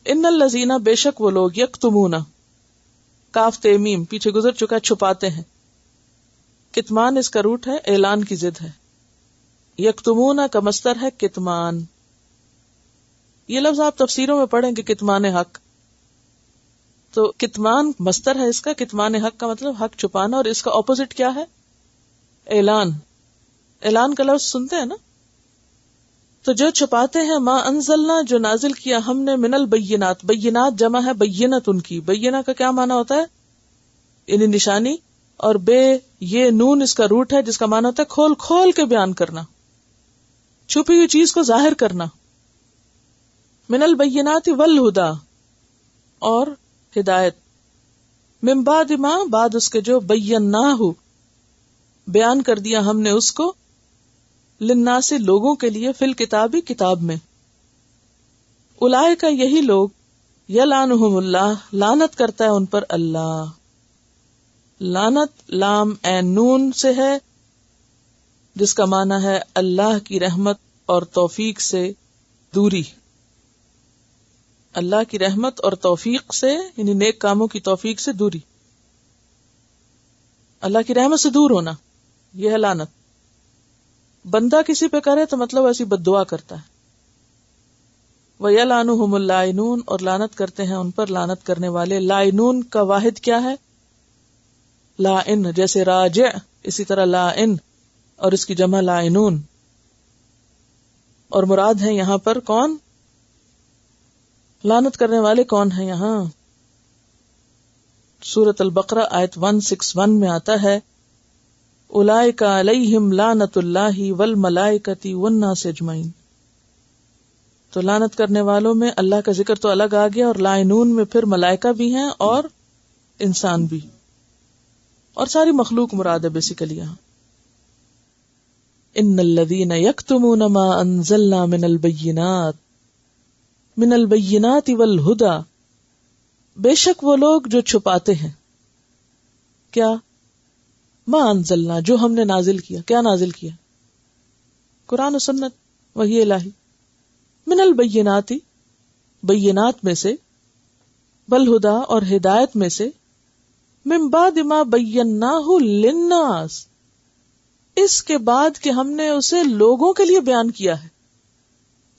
ان الذین بے شک وہ لوگ یکتمون کاف تے میم پیچھے گزر چکا چھپاتے ہیں. کتمان اس کا روٹ ہے، اعلان کی ضد ہے. یکتمون کا مصدر ہے کتمان. یہ لفظ آپ تفسیروں میں پڑھیں گے کتمان حق. تو کتمان مصدر ہے اس کا، کتمان حق کا مطلب حق چھپانا، اور اس کا اپوزٹ کیا ہے؟ اعلان. اعلان کا لفظ سنتے ہیں نا. تو جو چھپاتے ہیں ما انزلنا جو نازل کیا ہم نے من البینات، بینات جمع ہے بینت ان کی. بینہ کا کیا معنی ہوتا ہے؟ یعنی نشانی. اور بے یہ نون اس کا روٹ ہے جس کا معنی ہوتا ہے کھول کھول کے بیان کرنا، چھپی ہوئی چیز کو ظاہر کرنا. من البینات والہدا اور ہدایت. من بعد ما بعد اس کے جو بیناہ بیان کر دیا ہم نے اس کو، للناس لوگوں کے لیے، فی الکتابی کتاب میں. اولئک یہی لوگ یلعنہم اللہ لعنت کرتا ہے ان پر اللہ. لعنت لام عین نون سے ہے جس کا معنی ہے اللہ کی رحمت اور توفیق سے دوری. اللہ کی رحمت اور توفیق سے یعنی نیک کاموں کی توفیق سے دوری، اللہ کی رحمت سے دور ہونا، یہ ہے لعنت. بندہ کسی پہ کرے تو مطلب ایسی بد دعا کرتا ہے. وَيَلْعَنُهُمُ اللَّاعِنُونَ اور لعنت کرتے ہیں ان پر لعنت کرنے والے. لائنون کا واحد کیا ہے؟ لائن. جیسے راجع اسی طرح لائن اور اس کی جمع لائنون. اور مراد ہے یہاں پر کون؟ لعنت کرنے والے کون ہیں یہاں؟ سورۃ البقرہ آیت 161 میں آتا ہے اولئک علیہم لعنت اللہ والملائکۃ والناس اجمعین. تو لعنت کرنے والوں میں اللہ کا ذکر تو الگ آ گیا، اور لائنون میں پھر ملائکہ بھی ہیں اور انسان بھی، اور ساری مخلوق مراد ہے بیسیکلی یہاں. ان الذین یکتمون ما انزلنا من البینات والہدی، بے شک وہ لوگ جو چھپاتے ہیں کیا؟ ما انزلنا جو ہم نے نازل کیا. کیا نازل کیا؟ قرآن و سنت، وحی الہی. من البینات بینات میں سے، والہدی اور ہدایت میں سے، من بعد ما بیناہ للناس اس کے بعد کہ ہم نے اسے لوگوں کے لیے بیان کیا ہے،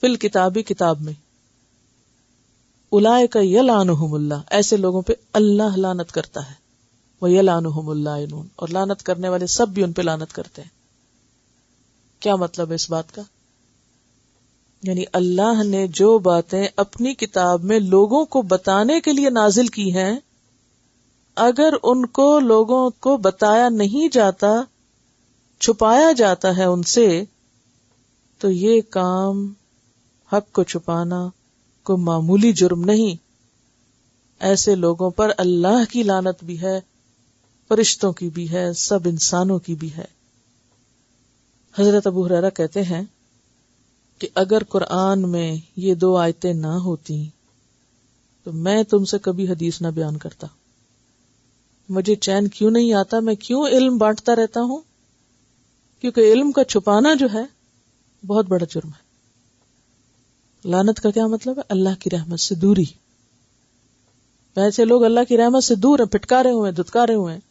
فی الکتابی کتاب میں. اولئک یلعنہم اللہ ایسے لوگوں پہ اللہ لعنت کرتا ہے. وَيَلْعَنُهُمُ اللَّاعِنُونَ اور لعنت کرنے والے سب بھی ان پہ لعنت کرتے ہیں. کیا مطلب ہے اس بات کا؟ یعنی اللہ نے جو باتیں اپنی کتاب میں لوگوں کو بتانے کے لیے نازل کی ہیں، اگر ان کو لوگوں کو بتایا نہیں جاتا، چھپایا جاتا ہے ان سے، تو یہ کام حق کو چھپانا کوئی معمولی جرم نہیں. ایسے لوگوں پر اللہ کی لعنت بھی ہے، فرشتوں کی بھی ہے، سب انسانوں کی بھی ہے. حضرت ابو ہریرہ کہتے ہیں کہ اگر قرآن میں یہ 2 آیتیں نہ ہوتی تو میں تم سے کبھی حدیث نہ بیان کرتا. مجھے چین کیوں نہیں آتا، میں کیوں علم بانٹتا رہتا ہوں؟ کیونکہ علم کا چھپانا جو ہے بہت بڑا جرم ہے. لعنت کا کیا مطلب ہے؟ اللہ کی رحمت سے دوری. ایسے لوگ اللہ کی رحمت سے دور ہیں، پھٹکارے ہوئے ہیں، دھتکارے ہوئے ہیں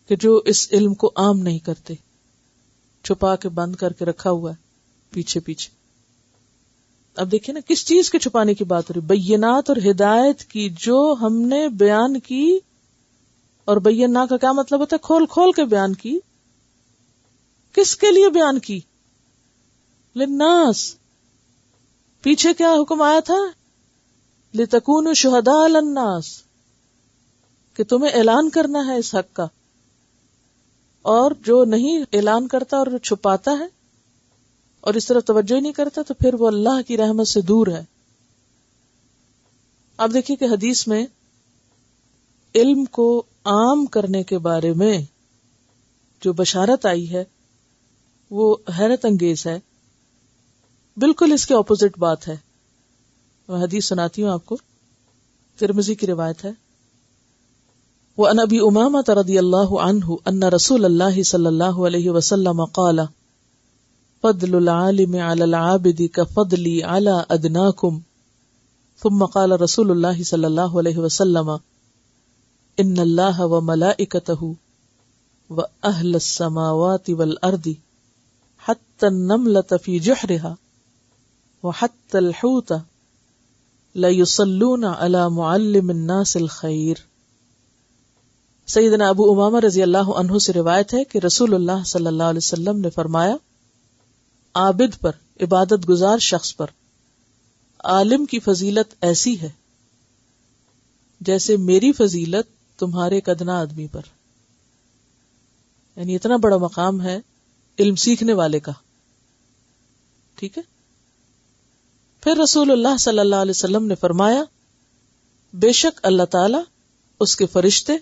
کہ جو اس علم کو عام نہیں کرتے، چھپا کے بند کر کے رکھا ہوا ہے پیچھے پیچھے. اب دیکھیں نا کس چیز کے چھپانے کی بات ہو رہی؟ بینات اور ہدایت کی جو ہم نے بیان کی. اور بینا کا کیا مطلب ہوتا ہے؟ کھول کھول کے بیان کی. کس کے لیے بیان کی؟ للناس. پیچھے کیا حکم آیا تھا؟ لِتَكُونُوا شُهَدَاءَ عَلَى النَّاسِ کہ تمہیں اعلان کرنا ہے اس حق کا. اور جو نہیں اعلان کرتا اور چھپاتا ہے اور اس طرف توجہ ہی نہیں کرتا تو پھر وہ اللہ کی رحمت سے دور ہے. اب دیکھیے کہ حدیث میں علم کو عام کرنے کے بارے میں جو بشارت آئی ہے وہ حیرت انگیز ہے. بالکل اس کے اپوزٹ بات ہے. میں حدیث سناتی ہوں آپ کو، ترمذی کی روایت ہے. وعن ابی امامہ رضی اللہ عنہ ان رسول اللہ صلی اللہ علیہ وسلم قال فضل العالم علی العابد کفضلی علی ادناکم ثم قال رسول اللہ صلی اللہ علیہ وسلم ان اللہ وملائکتہ واہل السماوات والارض حتی النملة فی جحرها وحتی الحوت لیصلون علی معلم الناس الخیر. سیدنا ابو امامہ رضی اللہ عنہ سے روایت ہے کہ رسول اللہ صلی اللہ علیہ وسلم نے فرمایا، عابد پر، عبادت گزار شخص پر عالم کی فضیلت ایسی ہے جیسے میری فضیلت تمہارے ایک ادنا آدمی پر. یعنی اتنا بڑا مقام ہے علم سیکھنے والے کا. ٹھیک ہے. پھر رسول اللہ صلی اللہ علیہ وسلم نے فرمایا، بے شک اللہ تعالی، اس کے فرشتے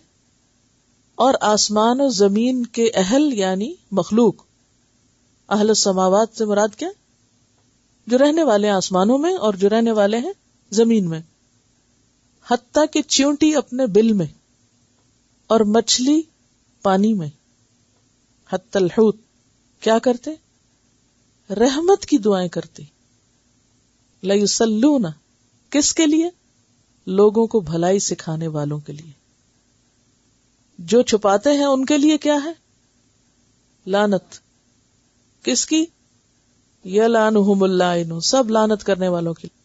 اور آسمان و زمین کے اہل یعنی مخلوق، اہل السماوات سے مراد کیا؟ جو رہنے والے ہیں آسمانوں میں اور جو رہنے والے ہیں زمین میں، حتیٰ کہ چیونٹی اپنے بل میں اور مچھلی پانی میں، حتی الحوت، کیا کرتے؟ رحمت کی دعائیں کرتے. لیصلون، کس کے لیے؟ لوگوں کو بھلائی سکھانے والوں کے لیے. جو چھپاتے ہیں ان کے لیے کیا ہے؟ لعنت. کس کی؟ یلعنہم اللائنون، سب لعنت کرنے والوں کے لیے.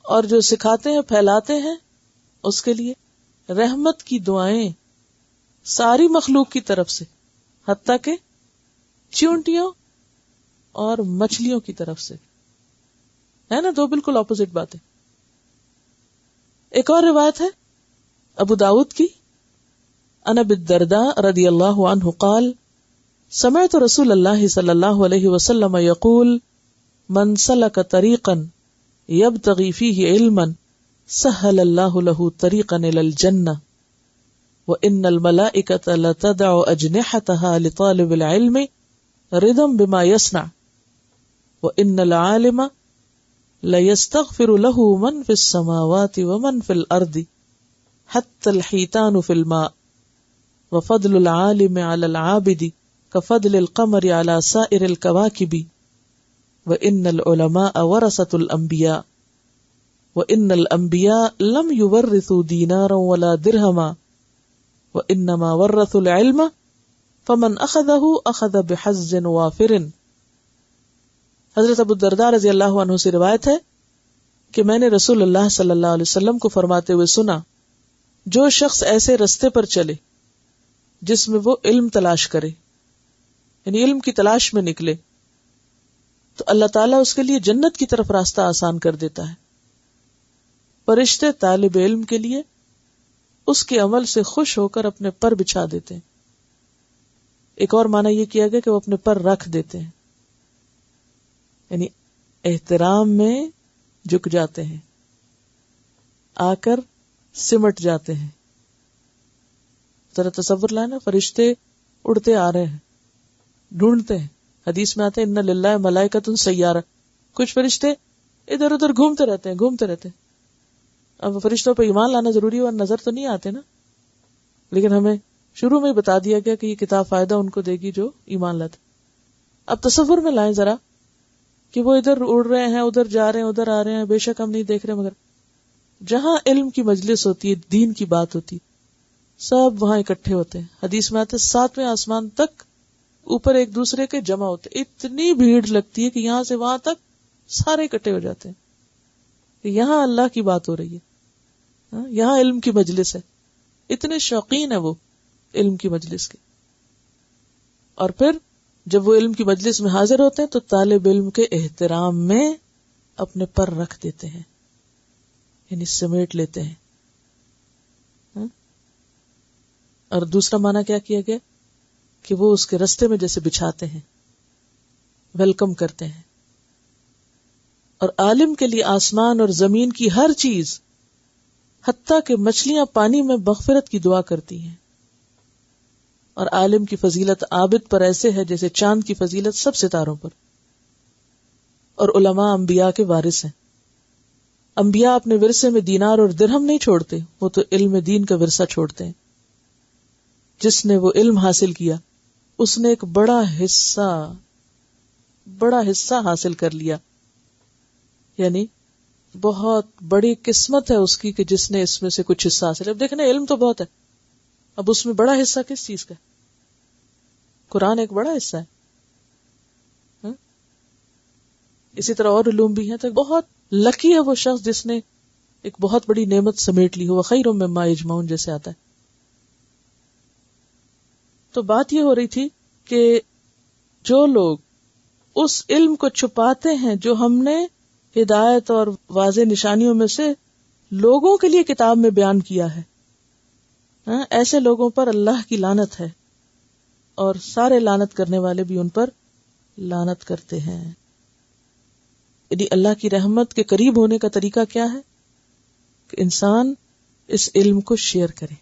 اور جو سکھاتے ہیں، پھیلاتے ہیں، اس کے لیے رحمت کی دعائیں ساری مخلوق کی طرف سے، حتیٰ کہ چیونٹیوں اور مچھلیوں کی طرف سے. ہے نا، دو بالکل اپوزٹ باتیں. ایک اور روایت ہے ابو داؤد کی، عن ابی الدرداء رضی اللہ عنہ قال سمعت رسول اللہ صلی اللہ علیہ وسلم یقول من سلک طریقا یبتغی فیہ علما سہل اللہ لہ طریقا الی الجنہ وان الملائکۃ لتدع اجنحتها لطالب العلم رضا بما يصنع وان العالم لیستغفر له من فی السماوات ومن فی الارض حتی الحیتان فی الماء وفضل العالم على العابد كفضل القمر على سائر الكواكب وإن العلماء ورثة الأنبياء وإن الأنبياء لم يورثوا دينارا ولا درهما وإنما ورثوا العلم فمن أخذه أخذ بحظ وافر. حضرت ابو الدرداء رضی اللہ عنہ سے روایت ہے کہ میں نے رسول اللہ صلی اللہ علیہ وسلم کو فرماتے ہوئے سنا، جو شخص ایسے رستے پر چلے جس میں وہ علم تلاش کرے، یعنی علم کی تلاش میں نکلے، تو اللہ تعالیٰ اس کے لیے جنت کی طرف راستہ آسان کر دیتا ہے. فرشتے طالب علم کے لیے اس کے عمل سے خوش ہو کر اپنے پر بچھا دیتے ہیں. ایک اور معنی یہ کیا گیا کہ وہ اپنے پر رکھ دیتے ہیں، یعنی احترام میں جھک جاتے ہیں، آ کر سمٹ جاتے ہیں. ذرا تصور لائے نا، فرشتے اڑتے آ رہے ہیں، ڈھونڈتے ہیں. حدیث میں آتے ہیں ان للہ ملائکۃ سیارہ، کچھ فرشتے ادھر ادھر گھومتے رہتے ہیں. اب فرشتوں پہ ایمان لانا ضروری اور نظر تو نہیں آتے نا، لیکن ہمیں شروع میں بتا دیا گیا کہ یہ کتاب فائدہ ان کو دے گی جو ایمان لاتے. اب تصور میں لائیں ذرا کہ وہ ادھر اڑ رہے ہیں، ادھر جا رہے ہیں، ادھر آ رہے ہیں، بے شک ہم نہیں دیکھ رہے، مگر جہاں علم کی مجلس ہوتی ہے، دین کی بات ہوتی، سب وہاں اکٹھے ہوتے ہیں. حدیث میں آتے 7ویں آسمان تک اوپر ایک دوسرے کے جمع ہوتے، اتنی بھیڑ لگتی ہے کہ یہاں سے وہاں تک سارے اکٹھے ہو جاتے ہیں کہ یہاں اللہ کی بات ہو رہی ہے، یہاں علم کی مجلس ہے. اتنے شوقین ہے وہ علم کی مجلس کے. اور پھر جب وہ علم کی مجلس میں حاضر ہوتے ہیں تو طالب علم کے احترام میں اپنے پر رکھ دیتے ہیں، یعنی سمیٹ لیتے ہیں. اور دوسرا معنی کیا کیا گیا کہ وہ اس کے رستے میں جیسے بچھاتے ہیں، ویلکم کرتے ہیں. اور عالم کے لیے آسمان اور زمین کی ہر چیز، حتیٰ کہ مچھلیاں پانی میں مغفرت کی دعا کرتی ہیں. اور عالم کی فضیلت عابد پر ایسے ہے جیسے چاند کی فضیلت سب ستاروں پر. اور علماء انبیاء کے وارث ہیں. انبیاء اپنے ورثے میں دینار اور درہم نہیں چھوڑتے، وہ تو علم دین کا ورثہ چھوڑتے ہیں. جس نے وہ علم حاصل کیا اس نے ایک بڑا حصہ حاصل کر لیا، یعنی بہت بڑی قسمت ہے اس کی کہ جس نے اس میں سے کچھ حصہ حاصل. اب دیکھنا علم تو بہت ہے، اب اس میں بڑا حصہ کس چیز کا ہے؟ قرآن ایک بڑا حصہ ہے. اسی طرح اور علوم بھی ہیں. تو بہت لکی ہے وہ شخص جس نے ایک بہت بڑی نعمت سمیٹ لی ہو. خیر مما یجمعون جیسے آتا ہے. تو بات یہ ہو رہی تھی کہ جو لوگ اس علم کو چھپاتے ہیں جو ہم نے ہدایت اور واضح نشانیوں میں سے لوگوں کے لیے کتاب میں بیان کیا ہے، ایسے لوگوں پر اللہ کی لعنت ہے، اور سارے لعنت کرنے والے بھی ان پر لعنت کرتے ہیں. یعنی اللہ کی رحمت کے قریب ہونے کا طریقہ کیا ہے کہ انسان اس علم کو شیئر کرے.